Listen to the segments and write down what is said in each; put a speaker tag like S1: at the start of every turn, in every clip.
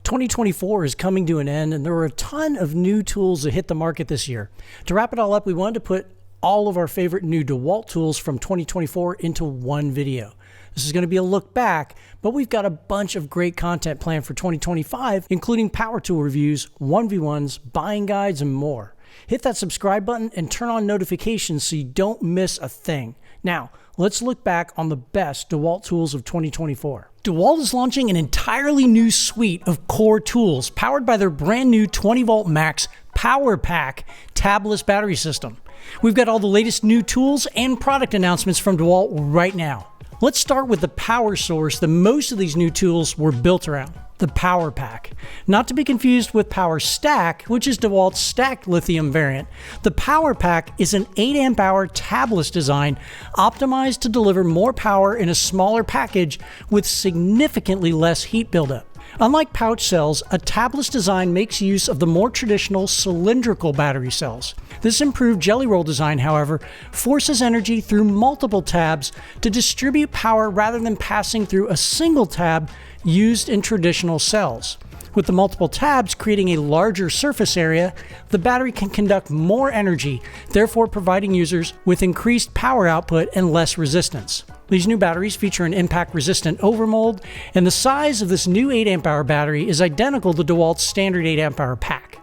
S1: 2024 is coming to an end, and there were a ton of new tools that hit the market this year. To wrap it all up, we wanted to put all of our favorite new DeWalt tools from 2024 into one video. This is going to be a look back, but we've got a bunch of great content planned for 2025, including power tool reviews, 1v1s, buying guides, and more. Hit that subscribe button and turn on notifications so you don't miss a thing. Now, let's look back on the best DeWalt tools of 2024. DeWalt is launching an entirely new suite of core tools powered by their brand new 20-volt Max Powerpack tabless battery system. We've got all the latest new tools and product announcements from DeWalt right now. Let's start with the power source that most of these new tools were built around, the Powerpack. Not to be confused with Powerstack, which is DeWalt's stacked lithium variant. The Powerpack is an 8 amp hour tabless design optimized to deliver more power in a smaller package with significantly less heat buildup. Unlike pouch cells, a tabless design makes use of the more traditional cylindrical battery cells. This improved jelly roll design, however, forces energy through multiple tabs to distribute power rather than passing through a single tab used in traditional cells. With the multiple tabs creating a larger surface area, the battery can conduct more energy, therefore providing users with increased power output and less resistance. These new batteries feature an impact-resistant overmold, and the size of this new 8 amp hour battery is identical to DeWalt's standard 8 amp hour pack.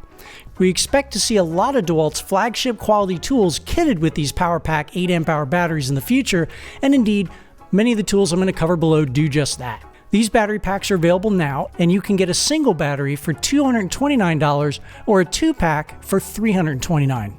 S1: We expect to see a lot of DeWalt's flagship quality tools kitted with these Powerpack 8 amp hour batteries in the future, and indeed, many of the tools I'm going to cover below do just that. These battery packs are available now, and you can get a single battery for $229 or a 2-pack for $329.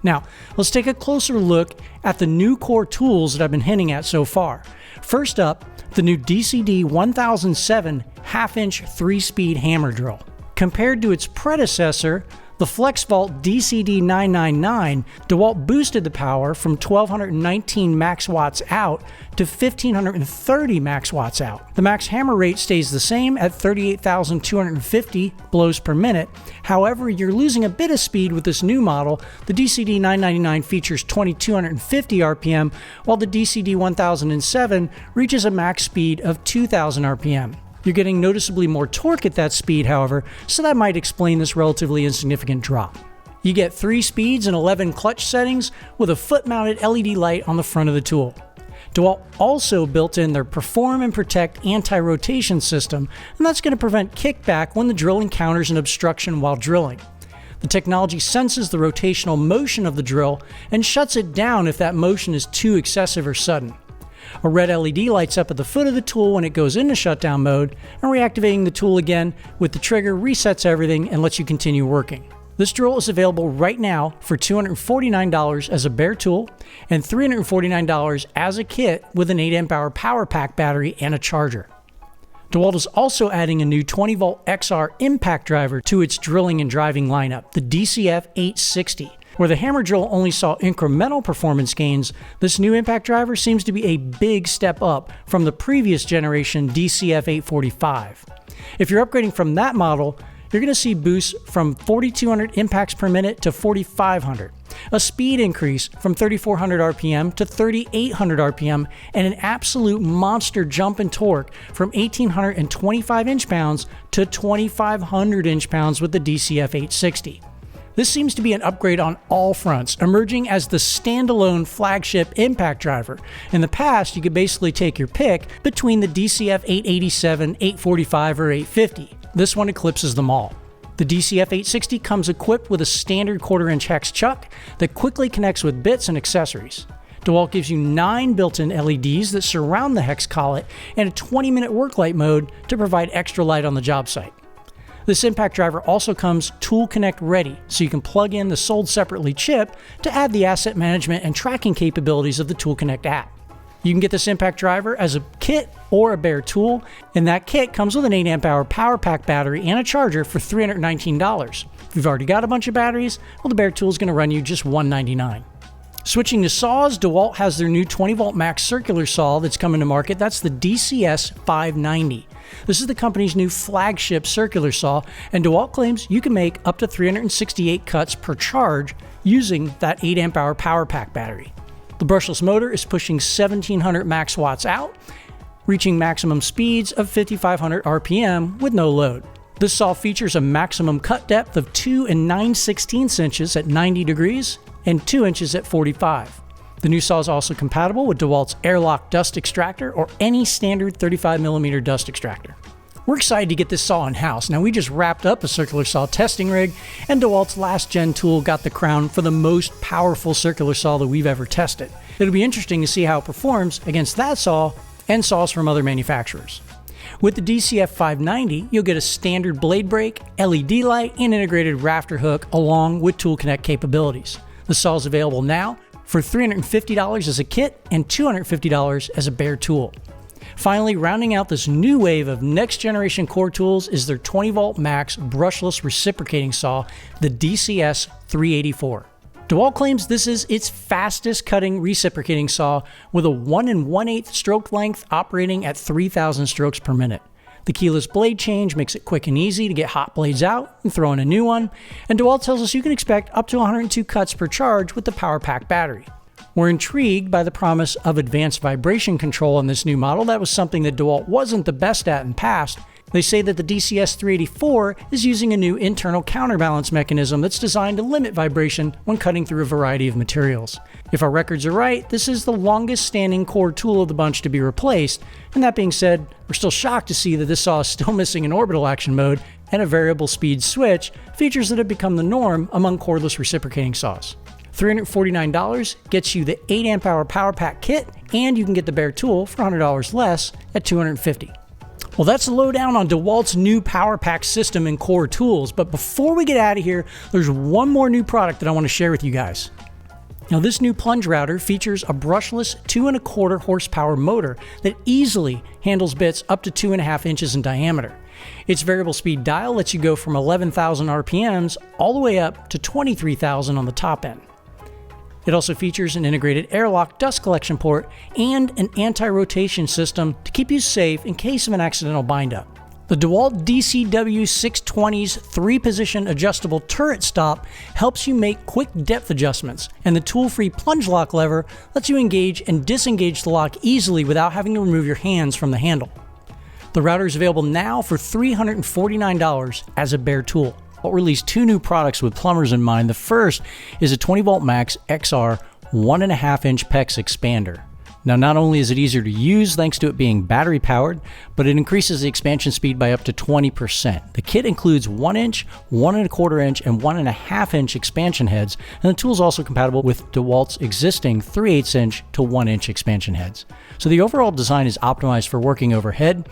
S1: Now, let's take a closer look at the new core tools that I've been hinting at so far. First up, the new DCD 1007 half-inch 3-speed hammer drill. Compared to its predecessor, the FlexVault DCD 999, DeWalt boosted the power from 1219 max watts out to 1530 max watts out. The max hammer rate stays the same at 38,250 blows per minute. However, you're losing a bit of speed with this new model. The DCD 999 features 2250 RPM, while the DCD 1007 reaches a max speed of 2000 RPM. You're getting noticeably more torque at that speed, however, so that might explain this relatively insignificant drop. You get 3 speeds and 11 clutch settings with a foot-mounted LED light on the front of the tool. DeWalt also built in their Perform and Protect anti-rotation system, and that's going to prevent kickback when the drill encounters an obstruction while drilling. The technology senses the rotational motion of the drill and shuts it down if that motion is too excessive or sudden. A red LED lights up at the foot of the tool when it goes into shutdown mode, and reactivating the tool again with the trigger resets everything and lets you continue working. This drill is available right now for $249 as a bare tool and $349 as a kit with an 8 amp hour Powerpack battery and a charger. DeWalt is also adding a new 20-volt XR impact driver to its drilling and driving lineup, the DCF 860. Where the hammer drill only saw incremental performance gains, this new impact driver seems to be a big step up from the previous generation DCF 845. If you're upgrading from that model, you're going to see boosts from 4,200 impacts per minute to 4,500, a speed increase from 3,400 RPM to 3,800 RPM, and an absolute monster jump in torque from 1,825 inch-pounds to 2,500 inch-pounds with the DCF 860. This seems to be an upgrade on all fronts, emerging as the standalone flagship impact driver. In the past, you could basically take your pick between the DCF 887, 845, or 850. This one eclipses them all. The DCF 860 comes equipped with a standard 1/4-inch hex chuck that quickly connects with bits and accessories. DeWalt gives you 9 built-in LEDs that surround the hex collet and a 20-minute work light mode to provide extra light on the job site. This impact driver also comes Tool Connect ready, so you can plug in the sold separately chip to add the asset management and tracking capabilities of the Tool Connect app. You can get this impact driver as a kit or a bare tool, and that kit comes with an 8 amp hour Powerpack battery and a charger for $319. If you've already got a bunch of batteries, well, the bare tool is going to run you just $199. Switching to saws, DeWalt has their new 20-volt max circular saw that's coming to market. That's the DCS 590. This is the company's new flagship circular saw, and DeWalt claims you can make up to 368 cuts per charge using that 8 amp hour Powerpack battery. The brushless motor is pushing 1700 max watts out, reaching maximum speeds of 5500 RPM with no load. This saw features a maximum cut depth of 2 9/16 inches at 90 degrees and 2 inches at 45. The new saw is also compatible with DeWalt's Airlock dust extractor or any standard 35mm dust extractor. We're excited to get this saw in-house. Now, we just wrapped up a circular saw testing rig, and DeWalt's last gen tool got the crown for the most powerful circular saw that we've ever tested. It'll be interesting to see how it performs against that saw and saws from other manufacturers. With the DCF 590, you'll get a standard blade brake, LED light, and integrated rafter hook along with Tool Connect capabilities. The saw is available now for $350 as a kit and $250 as a bare tool. Finally, rounding out this new wave of next generation core tools is their 20V max brushless reciprocating saw, the DCS 384. DeWalt claims this is its fastest cutting reciprocating saw with a 1 1/8 stroke length operating at 3,000 strokes per minute. The keyless blade change makes it quick and easy to get hot blades out and throw in a new one, and DeWalt tells us you can expect up to 102 cuts per charge with the Powerpack battery. We're intrigued by the promise of advanced vibration control on this new model. That was something that DeWalt wasn't the best at in the past. They say that the DCS 384 is using a new internal counterbalance mechanism that's designed to limit vibration when cutting through a variety of materials. If our records are right, this is the longest standing core tool of the bunch to be replaced, and that being said, we're still shocked to see that this saw is still missing an orbital action mode and a variable speed switch, features that have become the norm among cordless reciprocating saws. $349 gets you the 8 amp hour Powerpack kit, and you can get the bare tool for $100 less at $250. Well, that's the lowdown on DeWalt's new Powerpack system and core tools, but before we get out of here, there's one more new product that I want to share with you guys. Now, this new plunge router features a brushless 2¼ horsepower motor that easily handles bits up to 2.5 inches in diameter. Its variable speed dial lets you go from 11,000 RPMs all the way up to 23,000 on the top end. It also features an integrated airlock dust collection port and an anti-rotation system to keep you safe in case of an accidental bind-up. The DeWalt DCW 620's 3-position adjustable turret stop helps you make quick depth adjustments, and the tool-free plunge lock lever lets you engage and disengage the lock easily without having to remove your hands from the handle. The router is available now for $349 as a bare tool. DeWalt released 2 new products with plumbers in mind. The first is a 20V max XR 1.5-inch PEX expander. Now, not only is it easier to use thanks to it being battery powered, but it increases the expansion speed by up to 20%. The kit includes 1-inch, 1.25-inch, and 1.5-inch expansion heads, and the tool is also compatible with DeWalt's existing 3/8-inch to 1-inch expansion heads. So the overall design is optimized for working overhead,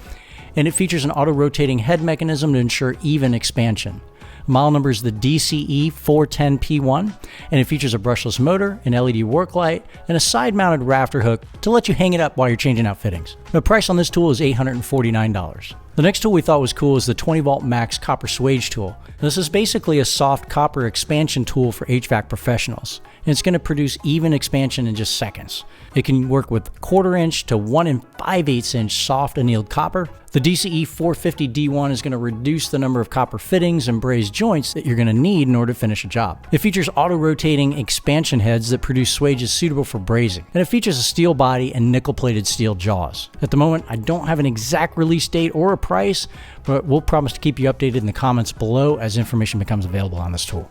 S1: and it features an auto-rotating head mechanism to ensure even expansion. Model number is the DCE 410P1, and it features a brushless motor, an LED work light, and a side-mounted rafter hook to let you hang it up while you're changing out fittings. The price on this tool is $849. The next tool we thought was cool is the 20V Max Copper Swage tool. This is basically a soft copper expansion tool for HVAC professionals, and it's going to produce even expansion in just seconds. It can work with 1/4-inch to 1 5/8-inch soft annealed copper. The DCE 450D1 is going to reduce the number of copper fittings and brazed joints that you're going to need in order to finish a job. It features auto-rotating expansion heads that produce swages suitable for brazing, and it features a steel body and nickel-plated steel jaws. At the moment, I don't have an exact release date or a price, but we'll promise to keep you updated in the comments below as information becomes available on this tool.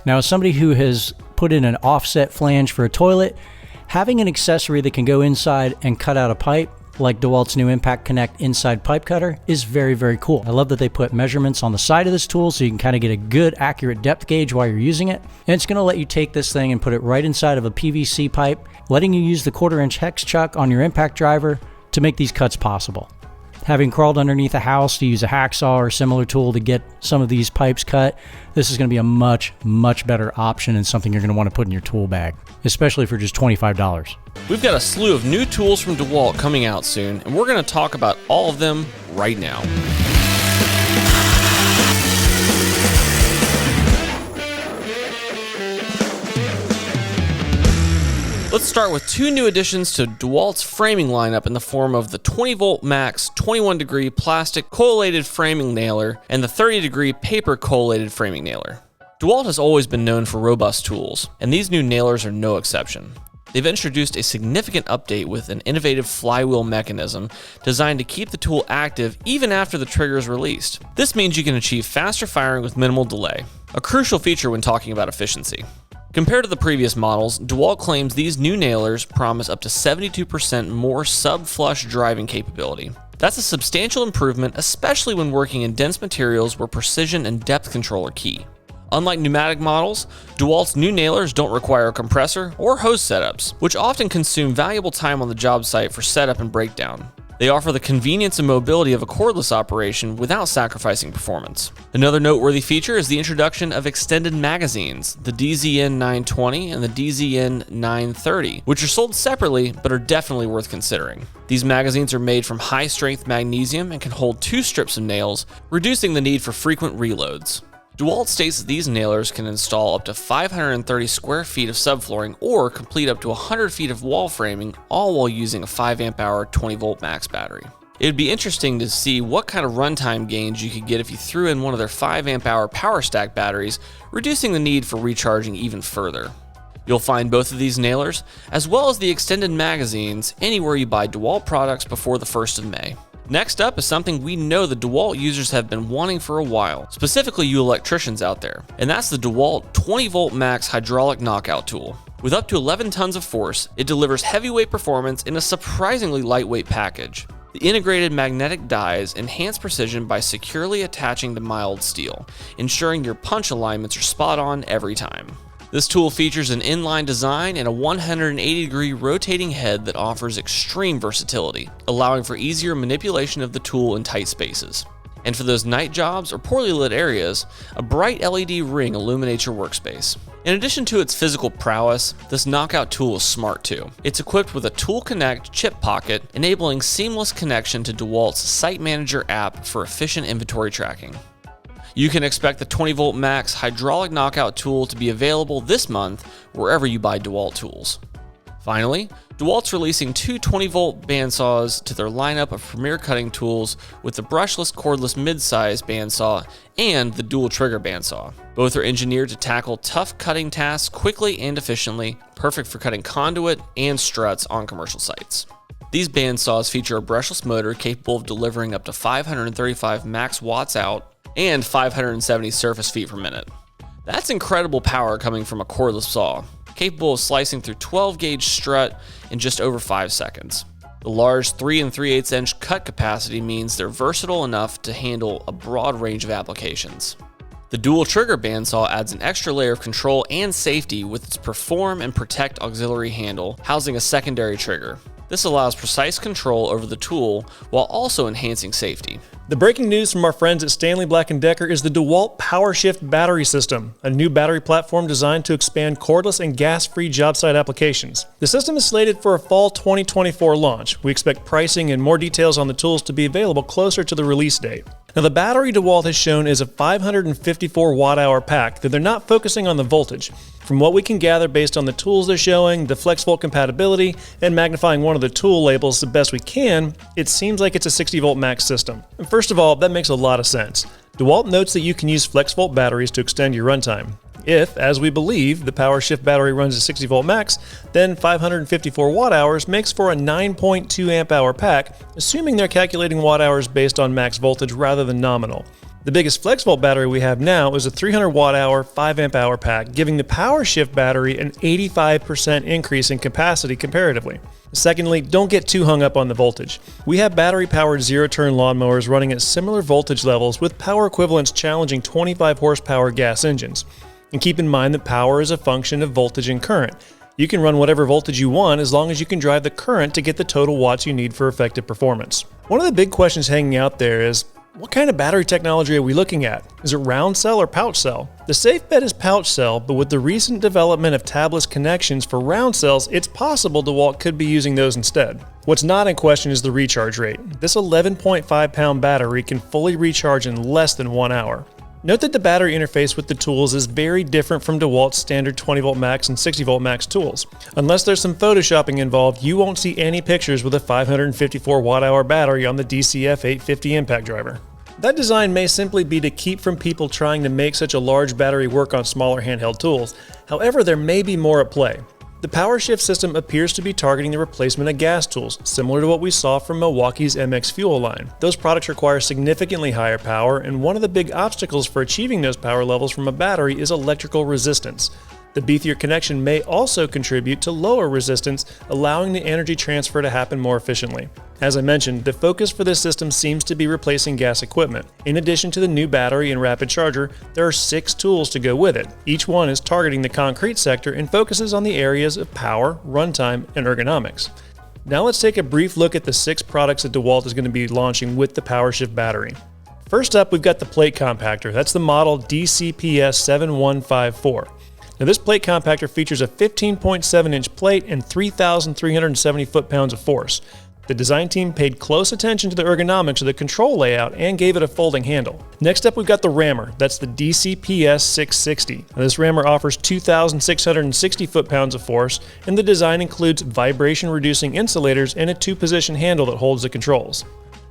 S1: Now, as somebody who has put in an offset flange for a toilet, having an accessory that can go inside and cut out a pipe, like DeWalt's new Impact Connect inside pipe cutter, is very, very cool. I love that they put measurements on the side of this tool so you can kind of get a good, accurate depth gauge while you're using it. And it's going to let you take this thing and put it right inside of a PVC pipe, letting you use the 1/4-inch hex chuck on your impact driver to make these cuts possible. Having crawled underneath a house to use a hacksaw or similar tool to get some of these pipes cut, this is going to be a much, much better option and something you're going to want to put in your tool bag, especially for just $25.
S2: We've got a slew of new tools from DeWalt coming out soon, and we're going to talk about all of them right now. Let's start with 2 new additions to DeWalt's framing lineup in the form of the 20V Max 21-degree plastic collated framing nailer and the 30-degree paper collated framing nailer. DeWalt has always been known for robust tools, and these new nailers are no exception. They've introduced a significant update with an innovative flywheel mechanism designed to keep the tool active even after the trigger is released. This means you can achieve faster firing with minimal delay, a crucial feature when talking about efficiency. Compared to the previous models, DeWalt claims these new nailers promise up to 72% more sub-flush driving capability. That's a substantial improvement, especially when working in dense materials where precision and depth control are key. Unlike pneumatic models, DeWalt's new nailers don't require a compressor or hose setups, which often consume valuable time on the job site for setup and breakdown. They offer the convenience and mobility of a cordless operation without sacrificing performance. Another noteworthy feature is the introduction of extended magazines, the DZN 920 and the DZN 930, which are sold separately but are definitely worth considering. These magazines are made from high-strength magnesium and can hold 2 strips of nails, reducing the need for frequent reloads. DeWalt states that these nailers can install up to 530 square feet of subflooring or complete up to 100 feet of wall framing, all while using a 5 amp hour 20 volt max battery. It would be interesting to see what kind of runtime gains you could get if you threw in one of their 5 amp hour Powerstack batteries, reducing the need for recharging even further. You'll find both of these nailers, as well as the extended magazines, anywhere you buy DeWalt products before the 1st of May. Next up is something we know the DeWalt users have been wanting for a while, specifically you electricians out there, and that's the DeWalt 20 volt max hydraulic knockout tool. With up to 11 tons of force, it delivers heavyweight performance in a surprisingly lightweight package. The integrated magnetic dies enhance precision by securely attaching to mild steel, ensuring your punch alignments are spot on every time. This tool features an inline design and a 180-degree rotating head that offers extreme versatility, allowing for easier manipulation of the tool in tight spaces. And for those night jobs or poorly lit areas, a bright LED ring illuminates your workspace. In addition to its physical prowess, this knockout tool is smart too. It's equipped with a Tool Connect chip pocket, enabling seamless connection to DeWalt's Site Manager app for efficient inventory tracking. You can expect the 20 volt max hydraulic knockout tool to be available this month wherever you buy DeWalt tools. Finally, DeWalt's releasing 2 20 volt bandsaws to their lineup of premier cutting tools with the brushless cordless mid-size bandsaw and the dual trigger bandsaw. Both are engineered to tackle tough cutting tasks quickly and efficiently, perfect for cutting conduit and struts on commercial sites. These bandsaws feature a brushless motor capable of delivering up to 535 max watts out and 570 surface feet per minute. That's incredible power coming from a cordless saw, capable of slicing through 12 gauge strut in just over 5 seconds. The large 3 3/8 inch cut capacity means they're versatile enough to handle a broad range of applications. The dual trigger bandsaw adds an extra layer of control and safety with its Perform and Protect auxiliary handle, housing a secondary trigger. This allows precise control over the tool while also enhancing safety.
S3: The breaking news from our friends at Stanley Black & Decker is the DeWalt Powershift battery system, a new battery platform designed to expand cordless and gas-free job site applications. The system is slated for a fall 2024 launch. We expect pricing and more details on the tools to be available closer to the release date. Now, the battery DeWalt has shown is a 554 watt-hour pack, though they're not focusing on the voltage. From what we can gather based on the tools they're showing, the FlexVolt compatibility, and magnifying one of the tool labels the best we can, it seems like it's a 60 volt max system. And first of all, that makes a lot of sense. DeWalt notes that you can use FlexVolt batteries to extend your runtime. If, as we believe, the Powershift battery runs at 60 volt max, then 554 watt hours makes for a 9.2 amp hour pack, assuming they're calculating watt hours based on max voltage rather than nominal. The biggest FlexVolt battery we have now is a 300 watt hour, 5 amp hour pack, giving the Powershift battery an 85% increase in capacity comparatively. Secondly, don't get too hung up on the voltage. We have battery-powered zero-turn lawnmowers running at similar voltage levels with power equivalents challenging 25 horsepower gas engines. And keep in mind that power is a function of voltage and current. You can run whatever voltage you want as long as you can drive the current to get the total watts you need for effective performance. One of the big questions hanging out there is, what kind of battery technology are we looking at? Is it round cell or pouch cell? The safe bet is pouch cell, but with the recent development of tabless connections for round cells, it's possible DeWalt could be using those instead. What's not in question is the recharge rate. This 11.5 pound battery can fully recharge in less than 1 hour. Note that the battery interface with the tools is very different from DeWalt's standard 20 volt max and 60 volt max tools. Unless there's some photoshopping involved, you won't see any pictures with a 554 watt hour battery on the DCF 850 impact driver. That design may simply be to keep from people trying to make such a large battery work on smaller handheld tools. However, there may be more at play. The PowerShift system appears to be targeting the replacement of gas tools, similar to what we saw from Milwaukee's MX Fuel line. Those products require significantly higher power, and one of the big obstacles for achieving those power levels from a battery is electrical resistance. The beefier connection may also contribute to lower resistance, allowing the energy transfer to happen more efficiently. As I mentioned, the focus for this system seems to be replacing gas equipment. In addition to the new battery and rapid charger, there are 6 tools to go with it. Each one is targeting the concrete sector and focuses on the areas of power, runtime, and ergonomics. Now let's take a brief look at the 6 products that DeWalt is going to be launching with the PowerShift battery. First up, we've got the plate compactor. That's the model DCPS 7154. Now this plate compactor features a 15.7-inch plate and 3,370 foot-pounds of force. The design team paid close attention to the ergonomics of the control layout and gave it a folding handle. Next up, we've got the rammer. That's the DCPS 660. Now this rammer offers 2,660 foot-pounds of force, and the design includes vibration-reducing insulators and a 2-position handle that holds the controls.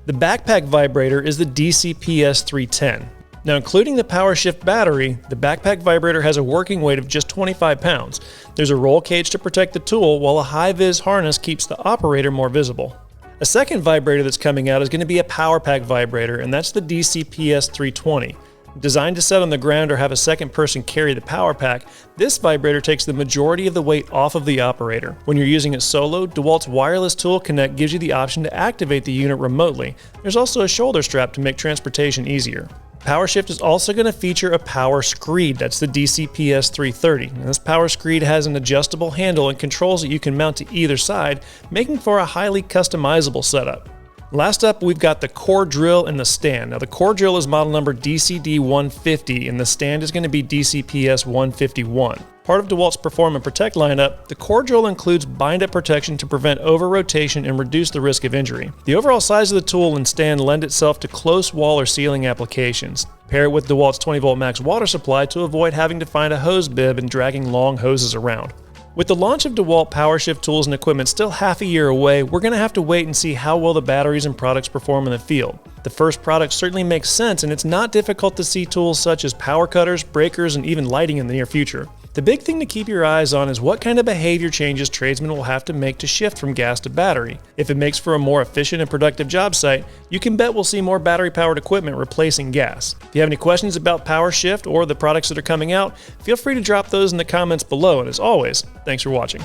S3: The backpack vibrator is the DCPS 310. Now, including the PowerShift battery, the backpack vibrator has a working weight of just 25 pounds. There's a roll cage to protect the tool, while a high-vis harness keeps the operator more visible. A second vibrator that's coming out is going to be a Powerpack vibrator, and that's the DCPS 320. Designed to set on the ground or have a second person carry the Powerpack, this vibrator takes the majority of the weight off of the operator. When you're using it solo, DeWalt's wireless tool connect gives you the option to activate the unit remotely. There's also a shoulder strap to make transportation easier. PowerShift is also going to feature a power screed. That's the DCPS 330. Now, this power screed has an adjustable handle and controls that you can mount to either side, making for a highly customizable setup. Last up, we've got the core drill and the stand. Now the core drill is model number DCD 150 and the stand is going to be DCPS 151. Part of DeWalt's Perform and Protect lineup, the core drill includes bind-up protection to prevent over-rotation and reduce the risk of injury. The overall size of the tool and stand lend itself to close wall or ceiling applications. Pair it with DeWalt's 20-volt max water supply to avoid having to find a hose bib and dragging long hoses around. With the launch of DeWalt PowerShift tools and equipment still half a year away, we're going to have to wait and see how well the batteries and products perform in the field. The first product certainly makes sense, and it's not difficult to see tools such as power cutters, breakers, and even lighting in the near future. The big thing to keep your eyes on is what kind of behavior changes tradesmen will have to make to shift from gas to battery. If it makes for a more efficient and productive job site, you can bet we'll see more battery-powered equipment replacing gas. If you have any questions about PowerShift or the products that are coming out, feel free to drop those in the comments below, and as always, thanks for watching.